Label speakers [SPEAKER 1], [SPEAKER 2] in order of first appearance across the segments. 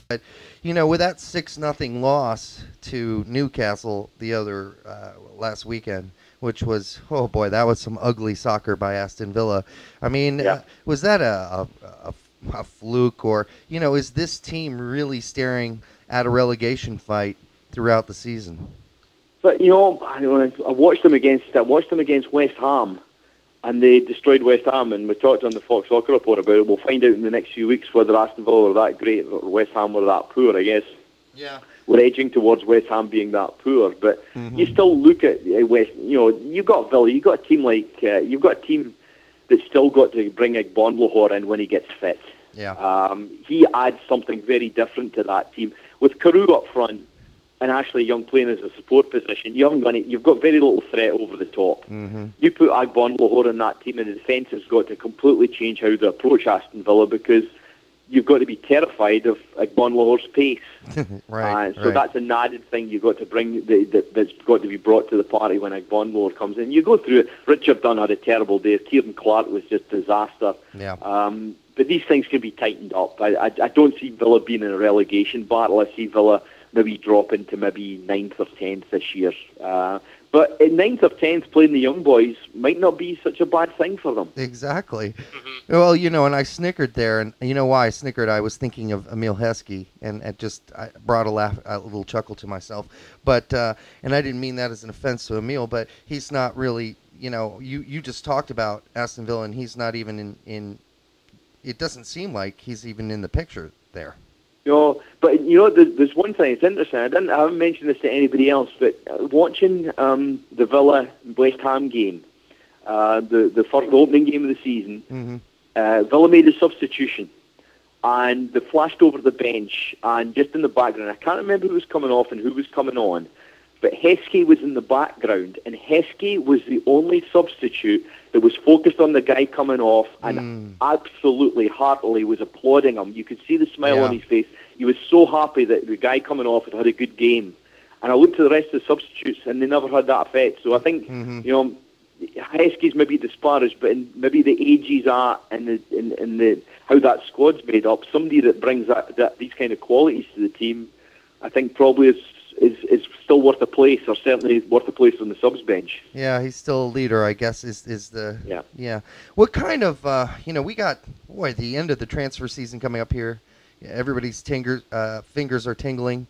[SPEAKER 1] But, with that 6-0 loss to Newcastle the other last weekend, which was, oh boy, that was some ugly soccer by Aston Villa. I mean,
[SPEAKER 2] Yeah.
[SPEAKER 1] was that a fluke, or, is this team really staring at a relegation fight throughout the season?
[SPEAKER 2] But I watched them against West Ham, and they destroyed West Ham. And we talked on the Fox Soccer Report about it. We'll find out in the next few weeks whether Aston Villa were that great or West Ham were that poor. I guess we're edging towards West Ham being that poor. But you still look at West. You've got Villa. You've got a team that's still got to bring Bonlahor in when he gets fit.
[SPEAKER 1] Yeah.
[SPEAKER 2] He adds something very different to that team with Carew up front. And Ashley Young playing as a support position, you've got very little threat over the top. You put Agbonlahor in that team, and the defence has got to completely change how they approach Aston Villa, because you've got to be terrified of Agbonlahor's pace.
[SPEAKER 1] Right.
[SPEAKER 2] So that's an added thing you've got to bring, that's got to be brought to the party when Agbonlahor comes in. You go through it. Richard Dunn had a terrible day. Kieran Clark was just disaster.
[SPEAKER 1] Yeah.
[SPEAKER 2] But these things can be tightened up. I don't see Villa being in a relegation battle. I see Villa maybe drop into maybe 9th or 10th this year. But in 9th or 10th, playing the young boys might not be such a bad thing for them.
[SPEAKER 1] Exactly. Well, and I snickered there, and you know why I snickered? I was thinking of Emile Heskey, and it I brought a little chuckle to myself. But and I didn't mean that as an offense to Emile, but he's not really, you just talked about Aston Villa, and he's not even in it doesn't seem like he's even in the picture there.
[SPEAKER 2] But there's one thing. It's interesting. I haven't mentioned this to anybody else, but watching the Villa West Ham game, the opening game of the season, Villa made a substitution, and they flashed over the bench, and just in the background, I can't remember who was coming off and who was coming on, but Heskey was in the background, and Heskey was the only substitute that was focused on the guy coming off and absolutely heartily was applauding him. You could see the smile on his face. He was so happy that the guy coming off had a good game. And I looked at the rest of the substitutes, and they never had that effect. So I think, Heskey's maybe disparaged, but in maybe the age he's at and the how that squad's made up, somebody that brings these kind of qualities to the team, I think probably is still worth a place, or certainly worth a place on the subs bench.
[SPEAKER 1] Yeah, he's still a leader, I guess, is the... Yeah. What kind of, we got, the end of the transfer season coming up here. Everybody's fingers are tingling.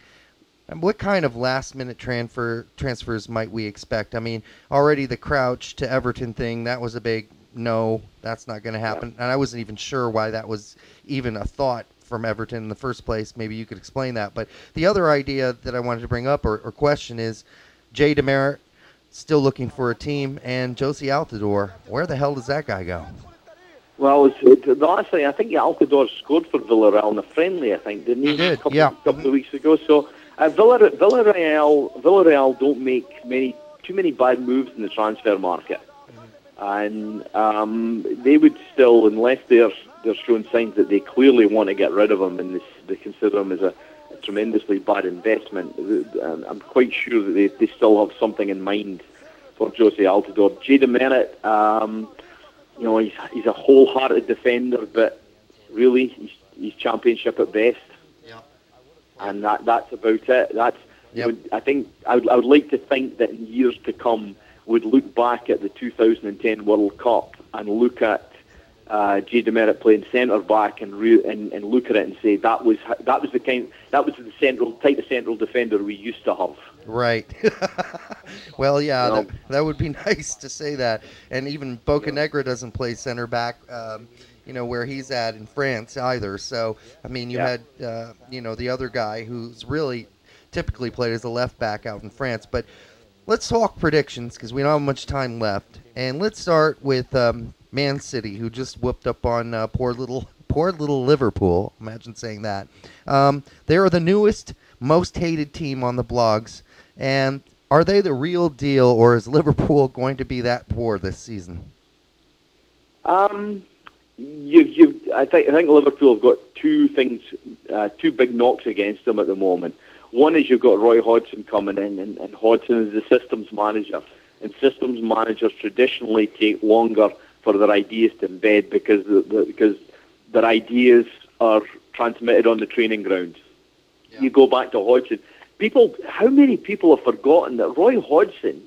[SPEAKER 1] What kind of last-minute transfers might we expect? I mean, already the Crouch to Everton thing, that was a big no, that's not going to happen. And I wasn't even sure why that was even a thought from Everton in the first place. Maybe you could explain that. But the other idea that I wanted to bring up or question is Demerit still looking for a team, and Jozy Altidore. Where the hell does that guy go?
[SPEAKER 2] Well, honestly, I think Altidore scored for Villareal in a friendly, I think, didn't he?
[SPEAKER 1] He did,
[SPEAKER 2] a couple of weeks ago. So Villareal don't make too many bad moves in the transfer market. And they would still, unless they're showing signs that they clearly want to get rid of him and they consider him as a tremendously bad investment, I'm quite sure that they still have something in mind for Jozy Altidore. Demerit, he's a wholehearted defender, but really he's championship at best.
[SPEAKER 1] Yeah.
[SPEAKER 2] And that's about it. I think I would like to think that in years to come would look back at the 2010 World Cup and look at Demerit playing centre back and look at it and say that was the type of central defender we used to have.
[SPEAKER 1] Right. Well, yeah, that would be nice to say that. And even Bocanegra doesn't play center back, where he's at in France either. So, I mean, you had, the other guy who's really typically played as a left back out in France. But let's talk predictions because we don't have much time left. And let's start with Man City, who just whooped up on poor little Liverpool. Imagine saying that. They are the newest, most hated team on the blogs. And are they the real deal, or is Liverpool going to be that poor this season?
[SPEAKER 2] I think Liverpool have got two big knocks against them at the moment. One is you've got Roy Hodgson coming in, and Hodgson is the systems manager. And systems managers traditionally take longer for their ideas to embed because their ideas are transmitted on the training ground. You go back to Hodgson. How many people have forgotten that Roy Hodgson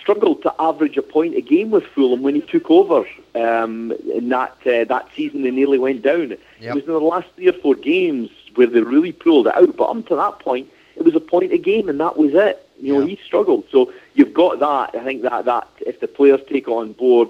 [SPEAKER 2] struggled to average a point a game with Fulham when he took over in that season they nearly went down. It was in the last 3 or 4 games where they really pulled it out, but up to that point, it was a point a game, and that was it. He struggled. So you've got that. I think that if the players take it on board,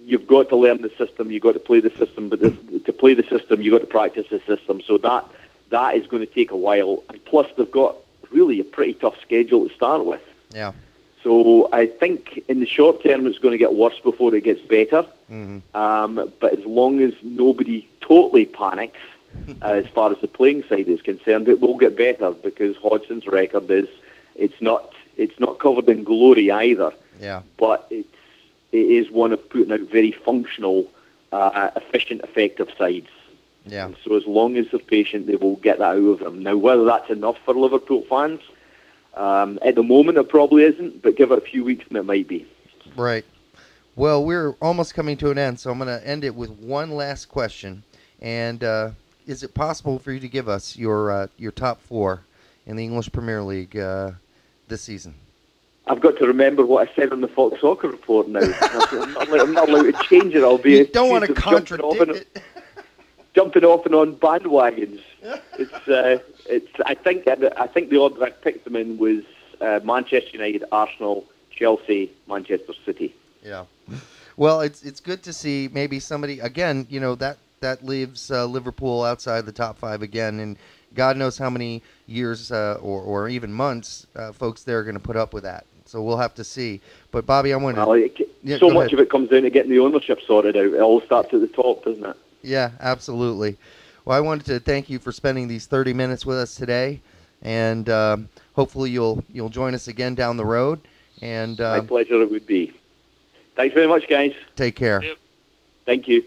[SPEAKER 2] you've got to learn the system, you've got to play the system, but to play the system, you've got to practice the system. So that is going to take a while. And plus, they've got really a pretty tough schedule to start with.
[SPEAKER 1] Yeah.
[SPEAKER 2] So I think in the short term, it's going to get worse before it gets better. But as long as nobody totally panics, as far as the playing side is concerned, it will get better, because Hodgson's record it's not covered in glory either.
[SPEAKER 1] Yeah.
[SPEAKER 2] But it is one of putting out very functional, efficient, effective sides.
[SPEAKER 1] Yeah.
[SPEAKER 2] And so as long as they're patient, they will get that out of them. Now, whether that's enough for Liverpool fans, at the moment it probably isn't, but give it a few weeks and it might be.
[SPEAKER 1] Right. Well, we're almost coming to an end, so I'm going to end it with one last question. And is it possible for you to give us your top 4 in the English Premier League this season?
[SPEAKER 2] I've got to remember what I said on the Fox Soccer Report now. I'm not allowed to change it. I'll be.
[SPEAKER 1] You don't want to contradict it.
[SPEAKER 2] Jumping off and on bandwagons. I think the order I picked them in was Manchester United, Arsenal, Chelsea, Manchester City.
[SPEAKER 1] Yeah. Well, it's good to see maybe somebody again. That leaves Liverpool outside the top 5 again, and God knows how many years or even months folks there are going to put up with that. So we'll have to see. But Bobby, I want to.
[SPEAKER 2] So much of it comes down to getting the ownership sorted out. It all starts at the top, doesn't it?
[SPEAKER 1] Yeah, absolutely. Well, I wanted to thank you for spending these 30 minutes with us today, and hopefully you'll join us again down the road. And
[SPEAKER 2] my pleasure it would be. Thanks very much, guys.
[SPEAKER 1] Take care.
[SPEAKER 2] Thank you.